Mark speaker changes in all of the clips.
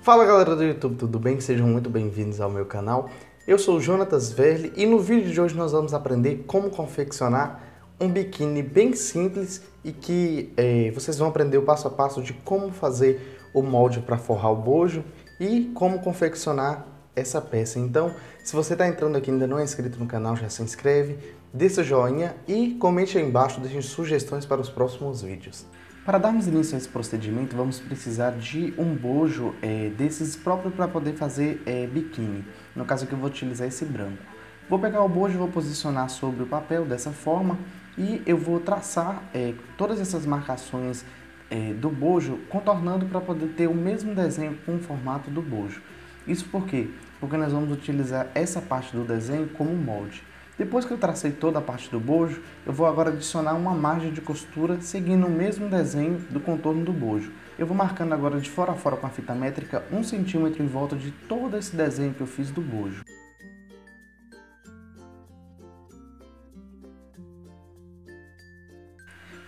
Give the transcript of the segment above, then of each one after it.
Speaker 1: Fala galera do YouTube, tudo bem? Sejam muito bem-vindos ao meu canal. Eu sou o Jonatas Verli e no vídeo de hoje nós vamos aprender como confeccionar um biquíni bem simples e que vocês vão aprender o passo a passo de como fazer o molde para forrar o bojo e como confeccionar essa peça. Então, se você está entrando aqui e ainda não é inscrito no canal, já se inscreve, dê seu joinha e comente aí embaixo, deixem sugestões para os próximos vídeos. Para darmos início a esse procedimento, vamos precisar de um bojo desses próprios para poder fazer biquíni. No caso aqui eu vou utilizar esse branco. Vou pegar o bojo, vou posicionar sobre o papel dessa forma e eu vou traçar todas essas marcações do bojo, contornando para poder ter o mesmo desenho com o formato do bojo. Isso por quê? Porque nós vamos utilizar essa parte do desenho como molde. Depois que eu tracei toda a parte do bojo, eu vou agora adicionar uma margem de costura seguindo o mesmo desenho do contorno do bojo. Eu vou marcando agora de fora a fora com a fita métrica 1 centímetro em volta de todo esse desenho que eu fiz do bojo.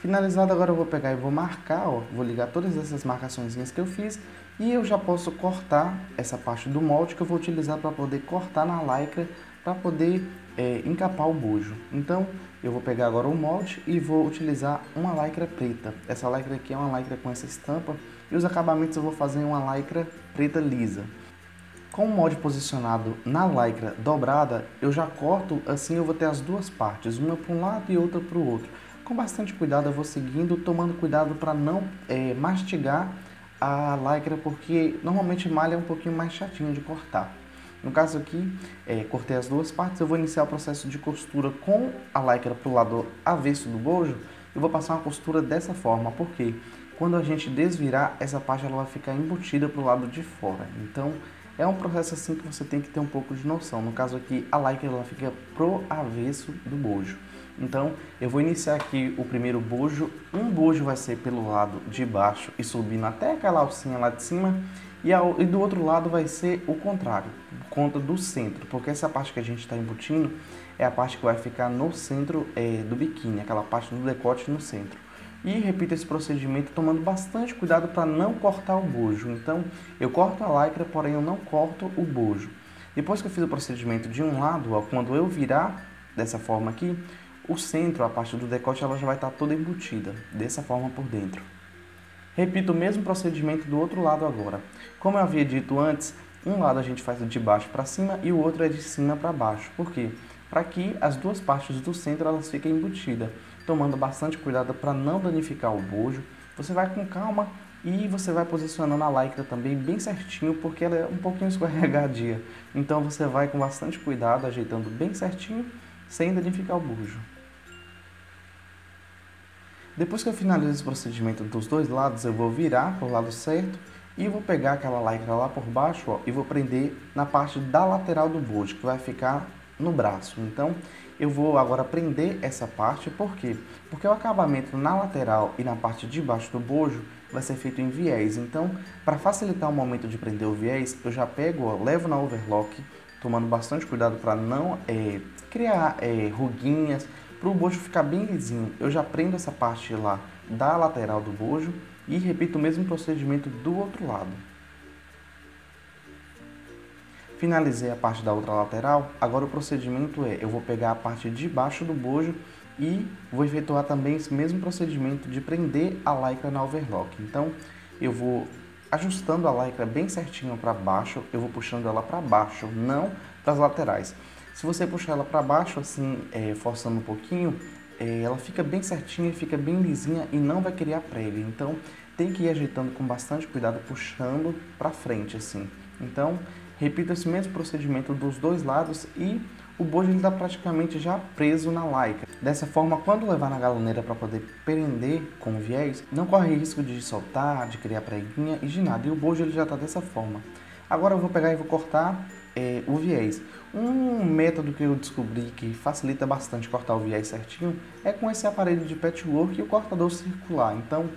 Speaker 1: Finalizado, agora eu vou pegar e vou marcar, vou ligar todas essas marcaçõezinhas que eu fiz e eu já posso cortar essa parte do molde que eu vou utilizar para poder cortar na lycra para poder encapar o bojo. Então eu vou pegar agora o molde e vou utilizar uma lycra preta. Essa lycra aqui é uma lycra com essa estampa e os acabamentos eu vou fazer em uma lycra preta lisa. Com o molde posicionado na lycra dobrada, eu já corto, assim eu vou ter as duas partes, uma para um lado e outra para o outro. Com bastante cuidado eu vou seguindo, tomando cuidado para não mastigar a lycra, porque normalmente malha é um pouquinho mais chatinho de cortar. No caso aqui, cortei as duas partes, eu vou iniciar o processo de costura com a lycra para o lado avesso do bojo. Eu vou passar uma costura dessa forma, porque quando a gente desvirar, essa parte ela vai ficar embutida para o lado de fora. Então, é um processo assim que você tem que ter um pouco de noção. No caso aqui, a lycra ela fica pro avesso do bojo. Então, eu vou iniciar aqui o primeiro bojo. Um bojo vai ser pelo lado de baixo e subindo até aquela alcinha lá de cima. E do outro lado vai ser o contrário, por conta do centro, porque essa parte que a gente está embutindo é a parte que vai ficar no centro do biquíni, aquela parte do decote no centro. E repito esse procedimento tomando bastante cuidado para não cortar o bojo. Então, eu corto a lycra, porém eu não corto o bojo. Depois que eu fiz o procedimento de um lado, quando eu virar dessa forma aqui, o centro, a parte do decote, ela já vai estar toda embutida, dessa forma por dentro. Repito o mesmo procedimento do outro lado agora. Como eu havia dito antes, um lado a gente faz de baixo para cima e o outro é de cima para baixo. Por quê? Para que as duas partes do centro elas fiquem embutidas, tomando bastante cuidado para não danificar o bojo. Você vai com calma e você vai posicionando a lycra também bem certinho, porque ela é um pouquinho escorregadia. Então você vai com bastante cuidado, ajeitando bem certinho, sem danificar o bojo. Depois que eu finalizo esse procedimento dos dois lados, eu vou virar para o lado certo e vou pegar aquela lycra lá por baixo e vou prender na parte da lateral do bojo, que vai ficar no braço. Então, eu vou agora prender essa parte, por quê? Porque o acabamento na lateral e na parte de baixo do bojo vai ser feito em viés. Então, para facilitar o momento de prender o viés, eu já pego, levo na overlock, tomando bastante cuidado para não criar ruguinhas, para o bojo ficar bem lisinho. Eu já prendo essa parte lá da lateral do bojo e repito o mesmo procedimento do outro lado. Finalizei a parte da outra lateral, agora o procedimento eu vou pegar a parte de baixo do bojo e vou efetuar também esse mesmo procedimento de prender a lycra na overlock. Então, eu vou ajustando a lycra bem certinho para baixo, eu vou puxando ela para baixo, não para as laterais. Se você puxar ela para baixo, assim, forçando um pouquinho, ela fica bem certinha, fica bem lisinha e não vai criar prega. Então, tem que ir ajeitando com bastante cuidado, puxando para frente, assim. Então, repita esse mesmo procedimento dos dois lados e o bojo está praticamente já preso na lycra. Dessa forma, quando levar na galoneira para poder prender com o viés, não corre risco de soltar, de criar preguinha e de nada. E o bojo ele já está dessa forma. Agora eu vou pegar e vou cortar o viés. Um método que eu descobri que facilita bastante cortar o viés certinho é com esse aparelho de patchwork e o cortador circular. Então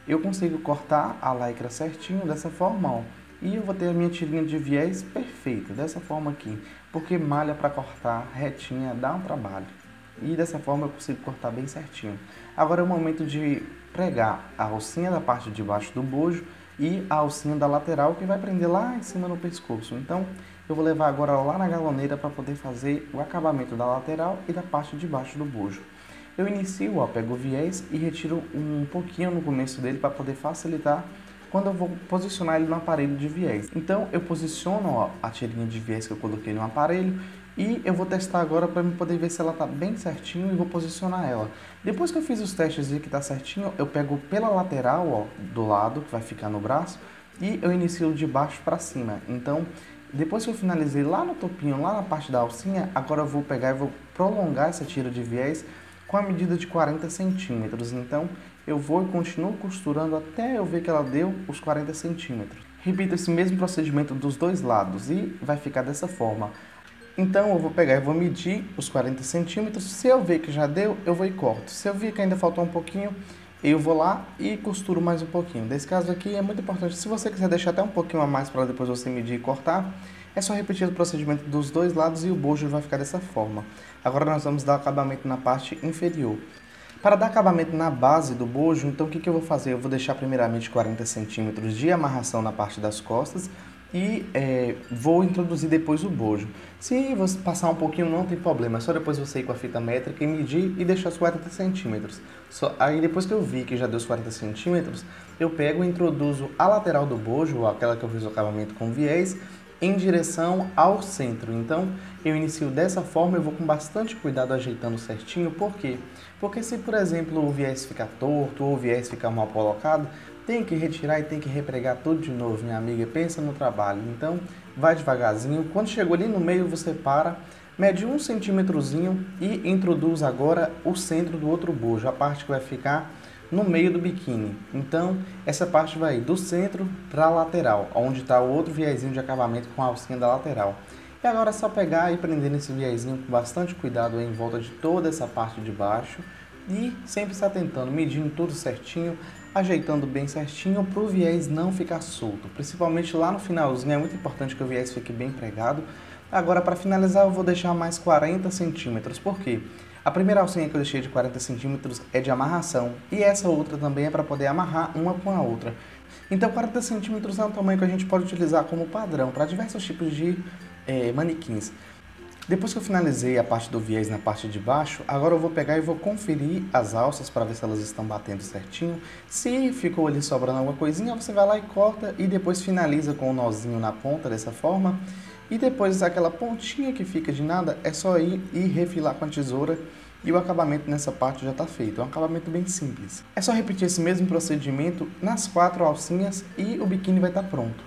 Speaker 1: eu consigo cortar a lycra certinho dessa forma, e eu vou ter a minha tirinha de viés perfeita, dessa forma aqui, porque malha para cortar retinha dá um trabalho. E dessa forma eu consigo cortar bem certinho. Agora é o momento de pregar a alcinha da parte de baixo do bojo e a alcinha da lateral que vai prender lá em cima no pescoço. Então eu vou levar agora lá na galoneira para poder fazer o acabamento da lateral e da parte de baixo do bojo. Eu inicio, ó, pego o viés e retiro um pouquinho no começo dele para poder facilitar quando eu vou posicionar ele no aparelho de viés. Então eu posiciono, ó, a tirinha de viés que eu coloquei no aparelho e eu vou testar agora para poder ver se ela tá bem certinho e vou posicionar ela. Depois que eu fiz os testes e que tá certinho, eu pego pela lateral, ó, do lado, que vai ficar no braço, e eu inicio de baixo para cima. Então, depois que eu finalizei lá no topinho, lá na parte da alcinha, agora eu vou pegar e vou prolongar essa tira de viés com a medida de 40 centímetros. Então, eu vou e continuo costurando até eu ver que ela deu os 40 centímetros. Repito esse mesmo procedimento dos dois lados e vai ficar dessa forma. Então, eu vou pegar e vou medir os 40 centímetros. Se eu ver que já deu, eu vou e corto. Se eu ver que ainda faltou um pouquinho, eu vou lá e costuro mais um pouquinho. Nesse caso aqui é muito importante. Se você quiser deixar até um pouquinho a mais para depois você medir e cortar, é só repetir o procedimento dos dois lados e o bojo vai ficar dessa forma. Agora nós vamos dar acabamento na parte inferior. Para dar acabamento na base do bojo, então o que eu vou fazer? Eu vou deixar primeiramente 40 centímetros de amarração na parte das costas e vou introduzir depois o bojo. Se você passar um pouquinho não tem problema, é só depois você ir com a fita métrica e medir e deixar os 40 centímetros. Aí depois que eu vi que já deu os 40 centímetros, eu pego e introduzo a lateral do bojo, aquela que eu fiz o acabamento com viés, em direção ao centro. Então eu inicio dessa forma, eu vou com bastante cuidado ajeitando certinho. Por quê? Porque se, por exemplo, o viés ficar torto ou o viés ficar mal colocado, tem que retirar e tem que repregar tudo de novo, minha amiga. Pensa no trabalho. Então vai devagarzinho. Quando chegou ali no meio, você para, mede 1 centímetrozinho e introduz agora o centro do outro bojo, a parte que vai ficar no meio do biquíni. Então essa parte vai do centro para a lateral, onde está o outro viésinho de acabamento com a alcinha da lateral. E agora é só pegar e prender nesse viésinho com bastante cuidado aí em volta de toda essa parte de baixo e sempre está tentando, medindo tudo certinho, ajeitando bem certinho para o viés não ficar solto. Principalmente lá no finalzinho é muito importante que o viés fique bem pregado. Agora para finalizar eu vou deixar mais 40 centímetros, por quê? A primeira alcinha que eu deixei de 40 centímetros é de amarração e essa outra também é para poder amarrar uma com a outra. Então 40 centímetros é um tamanho que a gente pode utilizar como padrão para diversos tipos de manequins. Depois que eu finalizei a parte do viés na parte de baixo, agora eu vou pegar e vou conferir as alças para ver se elas estão batendo certinho. Se ficou ali sobrando alguma coisinha, você vai lá e corta e depois finaliza com o nozinho na ponta dessa forma. E depois aquela pontinha que fica de nada, é só ir e refilar com a tesoura e o acabamento nessa parte já está feito. É um acabamento bem simples. É só repetir esse mesmo procedimento nas 4 alcinhas e o biquíni vai estar pronto.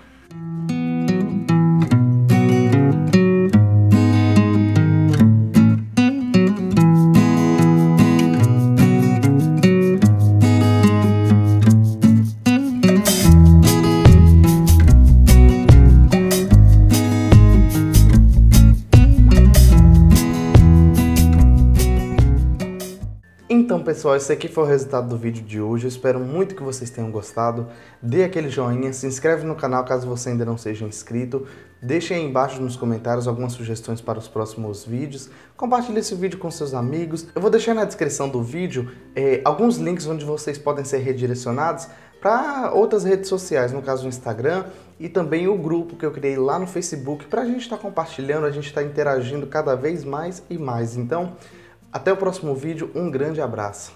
Speaker 1: Então pessoal, esse aqui foi o resultado do vídeo de hoje, eu espero muito que vocês tenham gostado, dê aquele joinha, se inscreve no canal caso você ainda não seja inscrito, deixe aí embaixo nos comentários algumas sugestões para os próximos vídeos, compartilhe esse vídeo com seus amigos, eu vou deixar na descrição do vídeo alguns links onde vocês podem ser redirecionados para outras redes sociais, no caso o Instagram e também o grupo que eu criei lá no Facebook para a gente estar compartilhando, a gente estar interagindo cada vez mais e mais. Então, até o próximo vídeo, um grande abraço!